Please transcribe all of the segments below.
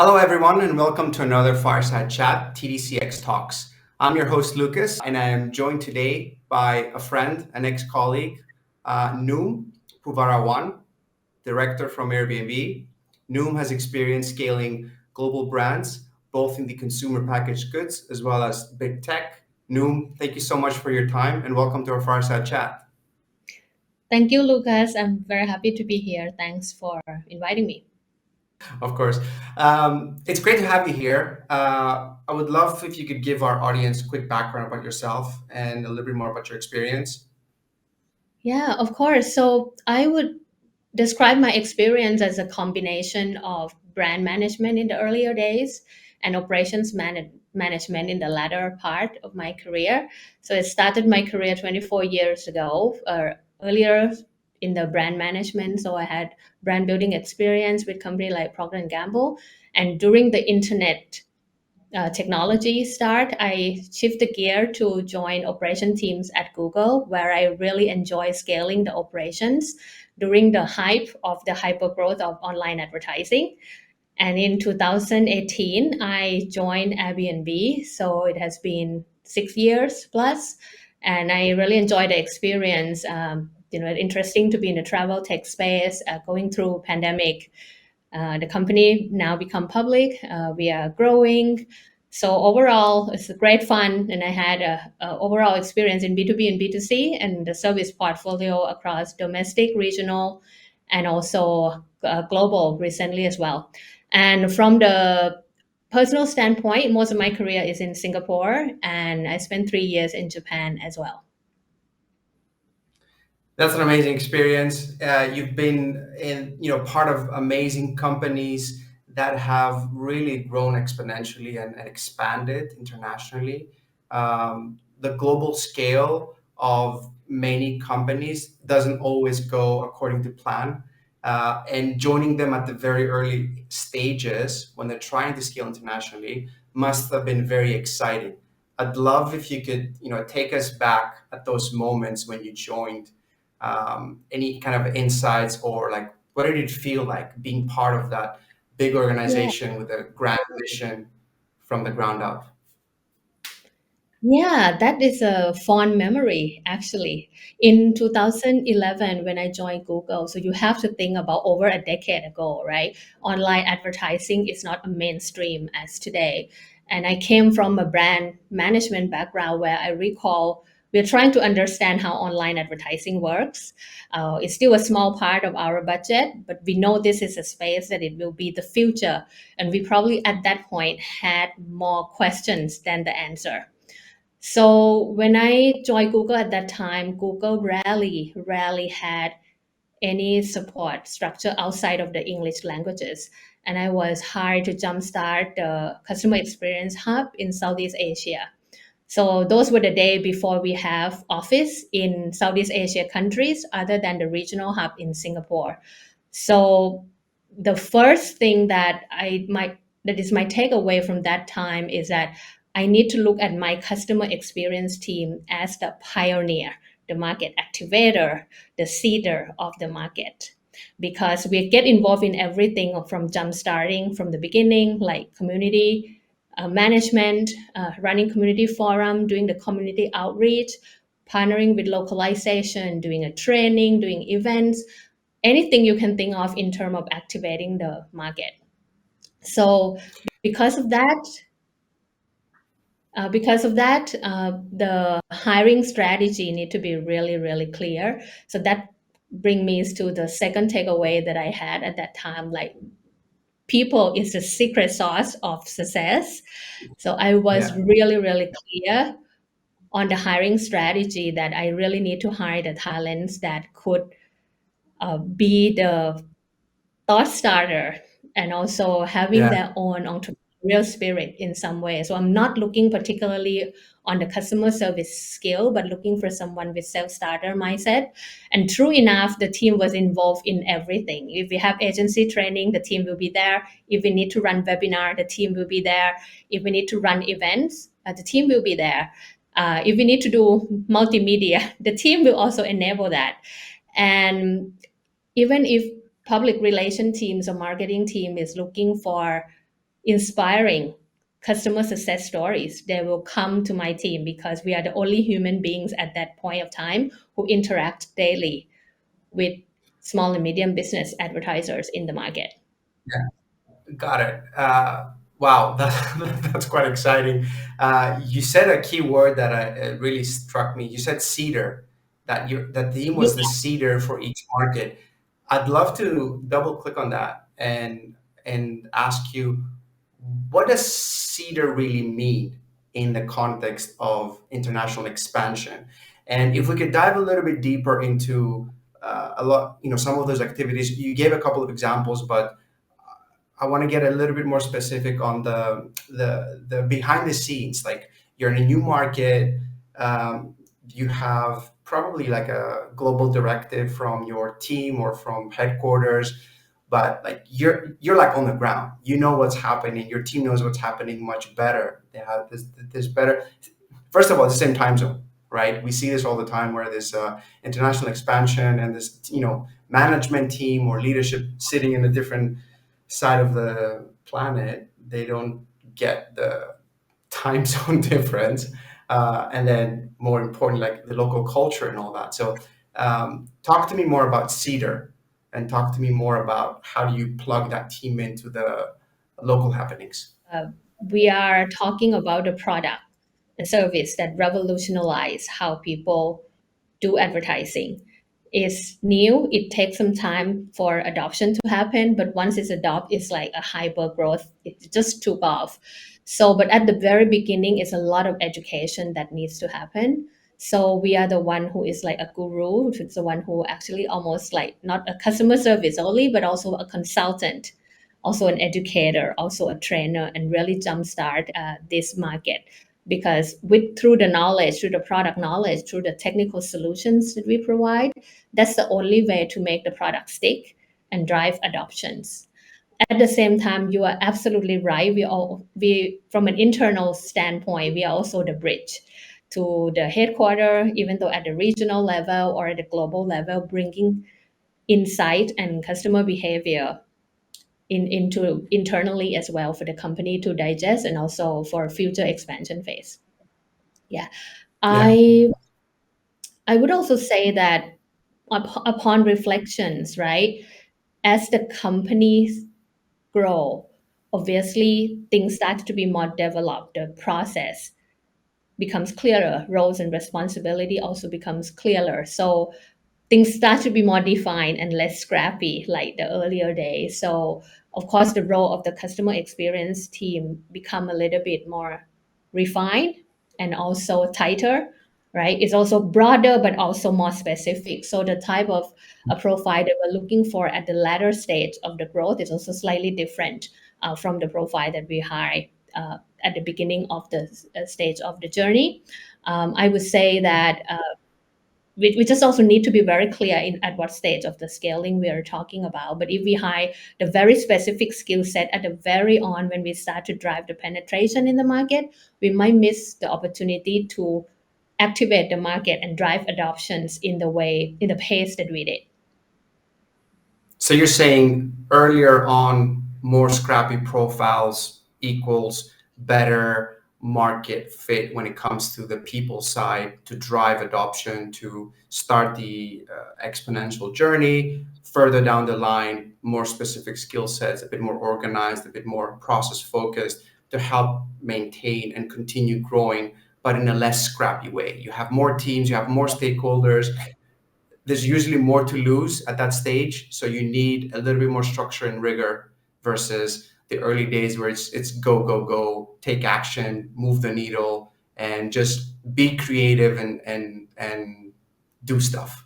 Hello, everyone, and welcome to another Fireside Chat, TDCX Talks. I'm your host, Lucas, and I am joined today by a friend, an ex-colleague, Noom Poovarawan, director from Airbnb. Noom has experience scaling global brands, both in the consumer packaged goods as well as big tech. Noom, thank you so much for your time, and welcome to our Fireside Chat. Thank you, Lucas. I'm very happy to be here. Thanks for inviting me. Of course. It's great to have you here. I would love if you could give our audience a quick background about yourself and a little bit more about your experience. Yeah, of course. So I would describe my experience as a combination of brand management in the earlier days and management in the latter part of my career. So I started my career 24 years ago, earlier in the brand management. So I had brand building experience with company like Procter and Gamble. And during the internet technology start, I shifted gear to join operation teams at Google, where I really enjoy scaling the operations during the hype of the hypergrowth of online advertising. And in 2018, I joined Airbnb. So it has been 6 years plus, and I really enjoy the experience. Interesting to be in the travel tech space, going through pandemic. The company now become public. We are growing. So overall, it's a great fun, and I had a overall experience in B2B and B2C and the service portfolio across domestic, regional, and also global recently as well. And from the personal standpoint, most of my career is in Singapore, and I spent 3 years in Japan as well. That's an amazing experience. You've been part of amazing companies that have really grown exponentially and expanded internationally. The global scale of many companies doesn't always go according to plan. And joining them at the very early stages when they're trying to scale internationally must have been very exciting. I'd love if you could, take us back at those moments when you joined, any kind of insights, or like what did it feel like being part of that big Yeah. organization with a grand mission from the ground up? Yeah, that is a fond memory actually. In 2011, when I joined Google, so you have to think about over a decade ago, right? Online advertising is not a mainstream as today. And I came from a brand management background where I recall we're trying to understand how online advertising works. It's still a small part of our budget, but we know this is a space that it will be the future. And we probably at that point had more questions than the answer. So when I joined Google at that time, Google rarely had any support structure outside of the English languages. And I was hired to jumpstart the customer experience hub in Southeast Asia. So those were the day before we have office in Southeast Asia countries other than the regional hub in Singapore. So the first thing that is my takeaway from that time is that I need to look at my customer experience team as the pioneer, the market activator, the seeder of the market. Because we get involved in everything from jump starting from the beginning, like community management, running community forum, doing the community outreach, partnering with localization, doing a training, doing events, anything you can think of in terms of activating the market. So because of that, the hiring strategy need to be really, really clear. So that brings me to the second takeaway that I had at that time. Like people is the secret sauce of success. So I was Yeah. really, really clear on the hiring strategy that I really need to hire the talents that could be the thought starter and also having Yeah. their own entrepreneurial spirit in some way. So I'm not looking particularly on the customer service skill, but looking for someone with self-starter mindset. And true enough, the team was involved in everything. If we have agency training, the team will be there. If we need to run webinar, the team will be there. If we need to run events, the team will be there. If we need to do multimedia, the team will also enable that. And even if public relation teams or marketing team is looking for inspiring customer success stories, they will come to my team because we are the only human beings at that point of time who interact daily with small and medium business advertisers in the market. Yeah. Got it. Wow, that's quite exciting. You said a key word that really struck me. You said cedar, that that team was the cedar for each market. I'd love to double click on that and ask you, what does cedar really mean in the context of international expansion? And if we could dive a little bit deeper into a lot, some of those activities. You gave a couple of examples, but I want to get a little bit more specific on the behind the scenes. Like, you're in a new market, you have probably like a global directive from your team or from headquarters, but like you're like on the ground. You know what's happening. Your team knows what's happening much better. They have this better. First of all, it's the same time zone, right? We see this all the time where there's international expansion and this management team or leadership sitting in a different side of the planet, they don't get the time zone difference, and then more important, like the local culture and all that. So, talk to me more about Cedar, and talk to me more about how do you plug that team into the local happenings. Uh, we are talking about a product, a service that revolutionized how people do advertising. It's new. It takes some time for adoption to happen, but once it's adopted, it's like a hyper growth. It just took off. So, but at the very beginning, it's a lot of education that needs to happen. So we are the one who is like a guru, which is the one who actually almost like not a customer service only, but also a consultant, also an educator, also a trainer, and really jumpstart this market because with through the knowledge, through the product knowledge, through the technical solutions that we provide, that's the only way to make the product stick and drive adoptions. At the same time, you are absolutely right. We from an internal standpoint, we are also the bridge to the headquarter, even though at the regional level or at the global level, bringing insight and customer behavior into internally as well for the company to digest and also for future expansion phase. Yeah. Yeah. I would also say that upon reflections, right, as the companies grow, obviously things start to be more developed. The process becomes clearer. Roles and responsibility also becomes clearer. So things start to be more defined and less scrappy like the earlier days. So of course the role of the customer experience team become a little bit more refined and also tighter, right? It's also broader but also more specific. So the type of a profile that we're looking for at the latter stage of the growth is also slightly different from the profile that we hire at the beginning of the stage of the journey. I would say that we just also need to be very clear in at what stage of the scaling we are talking about. But if we hire the very specific skill set at the very on when we start to drive the penetration in the market, we might miss the opportunity to activate the market and drive adoptions in the way in the pace that we did. So you're saying earlier on, more scrappy profiles equals better market fit when it comes to the people side to drive adoption, to start the exponential journey. Further down the line, more specific skill sets, a bit more organized, a bit more process focused to help maintain and continue growing, but in a less scrappy way. You have more teams, you have more stakeholders, there's usually more to lose at that stage. So you need a little bit more structure and rigor versus the early days where it's go, go, go, take action, move the needle, and just be creative and do stuff.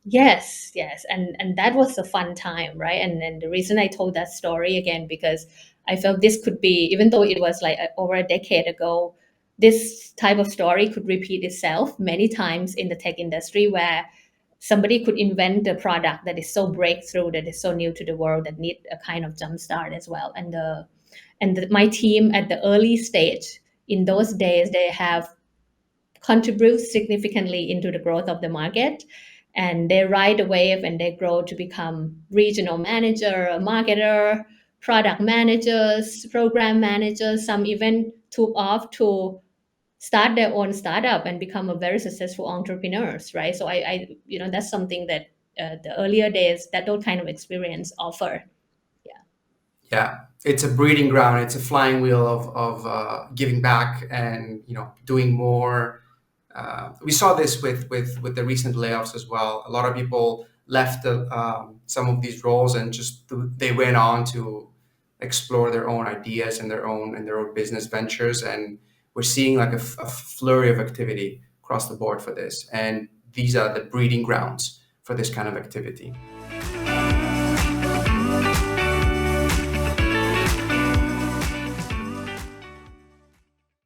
Yes, yes, and that was a fun time, right? And the reason I told that story again because I felt this could be, even though it was like over a decade ago, this type of story could repeat itself many times in the tech industry where somebody could invent a product that is so breakthrough, that is so new to the world, that need a kind of jump start as well. My team at the early stage in those days, they have contribute significantly into the growth of the market, and they ride the wave and they grow to become regional manager, marketer, product managers, program managers. Some even took off to start their own startup and become a very successful entrepreneurs, right? So that's something that the earlier days, that those kind of experience offer. Yeah. Yeah, it's a breeding ground. It's a flying wheel of giving back and doing more. We saw this with the recent layoffs as well. A lot of people left some of these roles and just they went on to explore their own ideas and their own business ventures. And we're seeing like a flurry of activity across the board for this. And these are the breeding grounds for this kind of activity.